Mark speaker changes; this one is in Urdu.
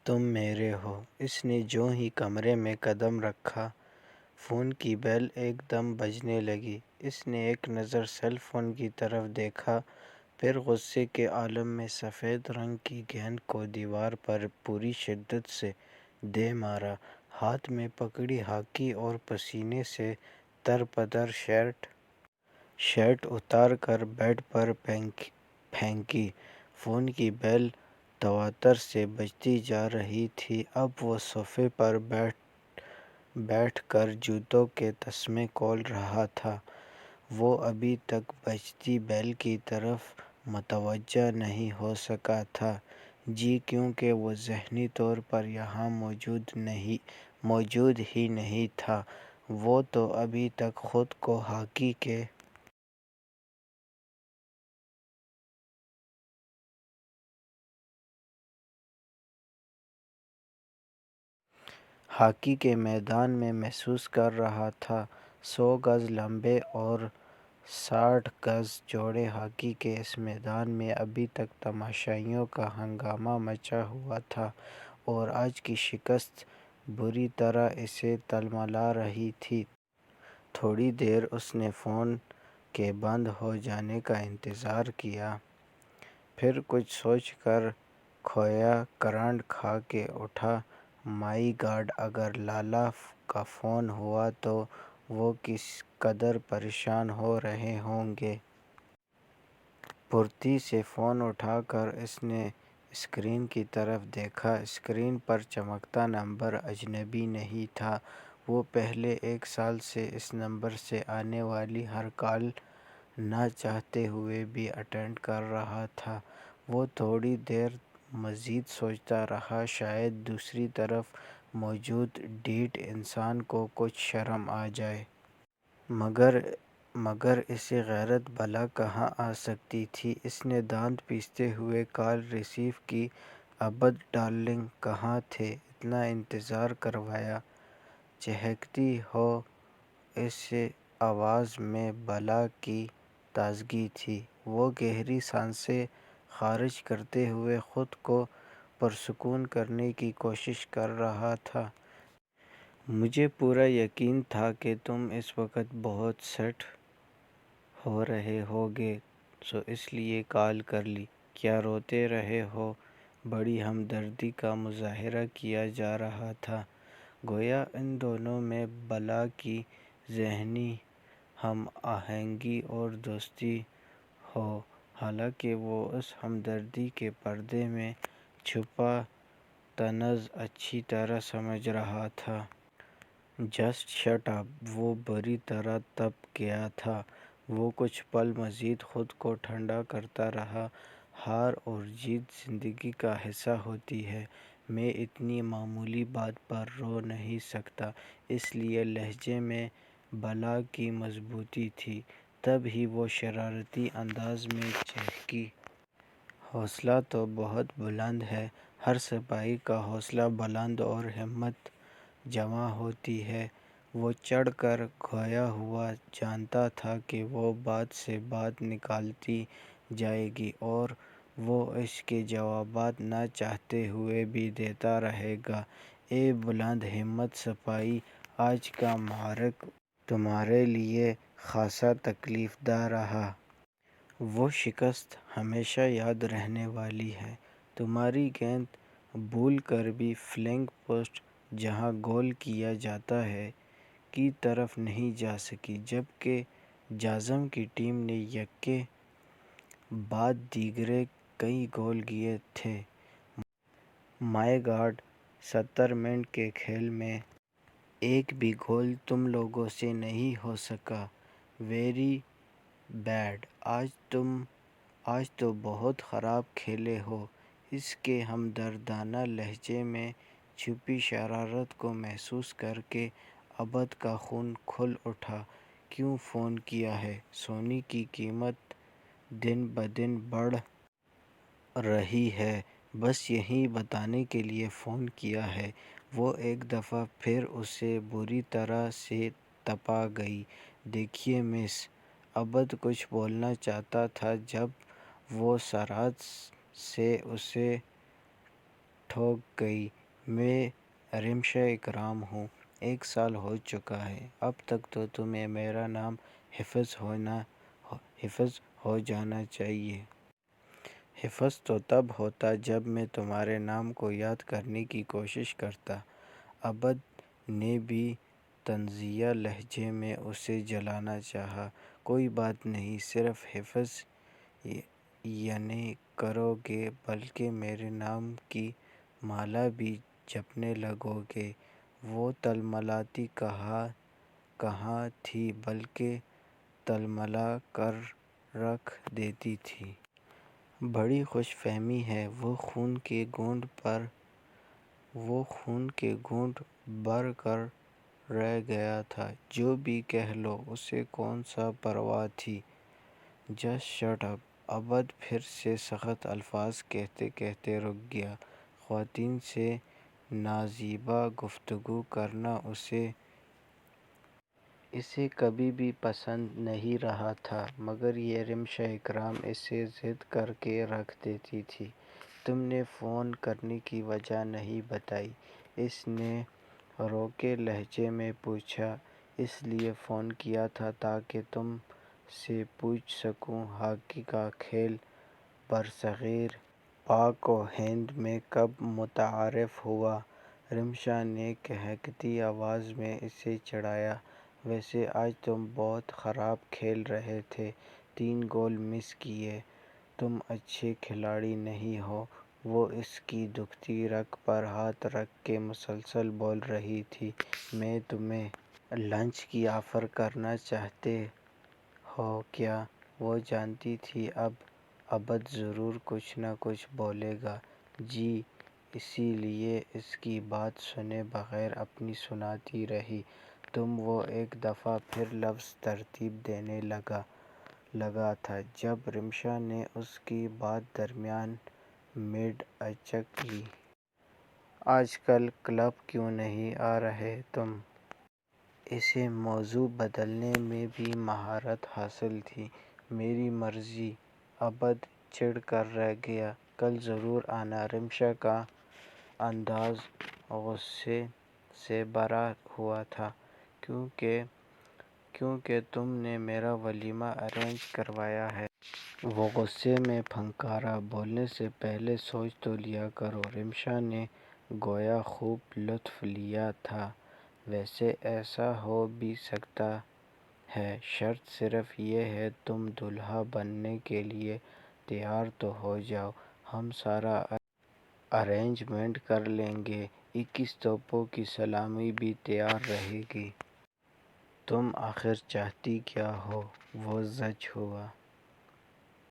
Speaker 1: تم میرے ہو۔ اس نے جو ہی کمرے میں قدم رکھا، فون کی بیل ایک دم بجنے لگی۔ اس نے ایک نظر سیل فون کی طرف دیکھا، پھر غصے کے عالم میں سفید رنگ کی گیند کو دیوار پر پوری شدت سے دے مارا۔ ہاتھ میں پکڑی ہاکی اور پسینے سے ترپدر شرٹ اتار کر بیڈ پر پھینکی۔ فون کی بیل تواتر سے بجتی جا رہی تھی۔ اب وہ صوفے پر بیٹھ کر جوتوں کے تسمے کھول رہا تھا۔ وہ ابھی تک بجتی بیل کی طرف متوجہ نہیں ہو سکا تھا، کیونکہ وہ ذہنی طور پر یہاں موجود ہی نہیں تھا۔ وہ تو ابھی تک خود کو ہاکی کے میدان میں محسوس کر رہا تھا۔ 100 گز لمبے اور 60 گز چوڑے ہاکی کے اس میدان میں ابھی تک تماشائیوں کا ہنگامہ مچا ہوا تھا، اور آج کی شکست بری طرح اسے تلملا رہی تھی۔ تھوڑی دیر اس نے فون کے بند ہو جانے کا انتظار کیا، پھر کچھ سوچ کر کھویا کرانٹ کھا کے اٹھا۔ مائی گاڈ! اگر لالا کا فون ہوا تو وہ کس قدر پریشان ہو رہے ہوں گے۔ پھرتی سے فون اٹھا کر اس نے اسکرین کی طرف دیکھا۔ اسکرین پر چمکتا نمبر اجنبی نہیں تھا۔ وہ پہلے 1 سال سے اس نمبر سے آنے والی ہر کال نہ چاہتے ہوئے بھی اٹینڈ کر رہا تھا۔ وہ تھوڑی دیر مزید سوچتا رہا، شاید دوسری طرف موجود ڈھیٹ انسان کو کچھ شرم آ جائے۔ مگر اسے غیرت بھلا کہاں آ سکتی تھی۔ اس نے دانت پیستے ہوئے کال ریسیو کی۔ عبد ڈارلنگ کہاں تھے؟ اتنا انتظار کروایا۔ چہکتی ہوئی اس آواز میں بلا کی تازگی تھی۔ وہ گہری سانسیں خارج کرتے ہوئے خود کو پرسکون کرنے کی کوشش کر رہا تھا۔ مجھے پورا یقین تھا کہ تم اس وقت بہت سیٹ ہو رہے ہوگے، سو اس لیے کال کر لی۔ کیا روتے رہے ہو؟ بڑی ہمدردی کا مظاہرہ کیا جا رہا تھا، گویا ان دونوں میں بلا کی ذہنی ہم آہنگی اور دوستی ہو، حالانکہ وہ اس ہمدردی کے پردے میں چھپا طنز اچھی طرح سمجھ رہا تھا۔ Just shut up! وہ بری طرح تپ گیا تھا۔ وہ کچھ پل مزید خود کو ٹھنڈا کرتا رہا۔ ہار اور جیت زندگی کا حصہ ہوتی ہے۔ میں اتنی معمولی بات پر رو نہیں سکتا۔ اس لیے لہجے میں بلا کی مضبوطی تھی۔ تب ہی وہ شرارتی انداز میں چہکی۔ حوصلہ تو بہت بلند ہے۔ ہر سپاہی کا حوصلہ بلند اور ہمت جواں ہوتی ہے۔ وہ چڑھ کر کھویا ہوا جانتا تھا کہ وہ بات سے بات نکالتی جائے گی اور وہ اس کے جوابات نہ چاہتے ہوئے بھی دیتا رہے گا۔ اے بلند ہمت سپاہی، آج کا معرکہ تمہارے لیے خاصا تکلیف دہ رہا۔ وہ شکست ہمیشہ یاد رہنے والی ہے۔ تمہاری گیند بھول کر بھی فلنک پوسٹ جہاں گول کیا جاتا ہے کی طرف نہیں جا سکی، جبکہ جازم کی ٹیم نے یکے بعد دیگرے کئی گول کیے تھے۔ مائی گاڈ! 70 منٹ کے کھیل میں ایک بھی گول تم لوگوں سے نہیں ہو سکا۔ Very bad! آج تو بہت خراب کھیلے ہو۔ اس کے ہمدردانہ لہجے میں چھپی شرارت کو محسوس کر کے عبد کا خون کھل اٹھا۔ کیوں فون کیا ہے؟ سونے کی قیمت دن بدن بڑھ رہی ہے، بس یہی بتانے کے لیے فون کیا ہے۔ وہ ایک دفعہ پھر اسے بری طرح سے تپا گئی۔ دیکھیے مس، عبد کچھ بولنا چاہتا تھا جب وہ سرعت سے اسے ٹھوک گئی۔ میں رمشا اکرام ہوں۔ 1 سال ہو چکا ہے۔ اب تک تو تمہیں میرا نام حفظ ہو جانا چاہیے۔ حفظ تو تب ہوتا جب میں تمہارے نام کو یاد کرنے کی کوشش کرتا۔ عبد نے بھی طنزیہ لہجے میں اسے جلانا چاہا۔ کوئی بات نہیں، صرف حفظ نہیں کرو گے بلکہ میرے نام کی مالا بھی جپنے لگو گے۔ وہ تلملاتی کہاں تھی بلکہ تلملا کر رکھ دیتی تھی۔ بڑی خوش فہمی ہے۔ وہ خون کے گھونٹ بھر کر رہ گیا تھا۔ جو بھی کہہ لو، اسے کون سا پرواہ تھی۔ Just shut up. عبد پھر سے سخت الفاظ کہتے کہتے رک گیا۔ خواتین سے نازیبا گفتگو کرنا اسے کبھی بھی پسند نہیں رہا تھا، مگر یہ رمشا اکرام اسے ضد کر کے رکھ دیتی تھی۔ تم نے فون کرنے کی وجہ نہیں بتائی، اس نے روکے لہجے میں پوچھا۔ اس لیے فون کیا تھا تاکہ تم سے پوچھ سکوں ہاکی کا کھیل برصغیر پاک و ہند میں کب متعارف ہوا۔ رمشا نے قہقہتی آواز میں اسے چڑھایا۔ ویسے آج تم بہت خراب کھیل رہے تھے، 3 گول مس کیے۔ تم اچھے کھلاڑی نہیں ہو۔ وہ اس کی دکھتی رگ پر ہاتھ رکھ کے مسلسل بول رہی تھی۔ میں تمہیں لنچ کی آفر کرنا چاہتے ہو کیا؟ وہ جانتی تھی اب عبد ضرور کچھ نہ کچھ بولے گا۔ جی، اسی لیے اس کی بات سنے بغیر اپنی سناتی رہی۔ وہ ایک دفعہ پھر لفظ ترتیب دینے لگا تھا جب رمشا نے اس کی بات درمیان مڈ اچک لی۔ آج کل کلب کیوں نہیں آ رہے تم؟ اسے موضوع بدلنے میں بھی مہارت حاصل تھی۔ میری مرضی۔ عبد چڑ کر رہ گیا۔ کل ضرور آنا۔ رمشا کا انداز غصے سے بھرا ہوا تھا۔ کیونکہ تم نے میرا ولیمہ ارینج کروایا ہے۔ وہ غصے میں پھنکارا۔ بولنے سے پہلے سوچ تو لیا کرو۔ رمشا نے گویا خوب لطف لیا تھا۔ ویسے ایسا ہو بھی سکتا ہے، شرط صرف یہ ہے تم دولہا بننے کے لیے تیار تو ہو جاؤ۔ ہم سارا ارینجمنٹ کر لیں گے۔ 21 توپوں کی سلامی بھی تیار رہے گی۔ تم آخر چاہتی کیا ہو؟ وہ زج ہوا۔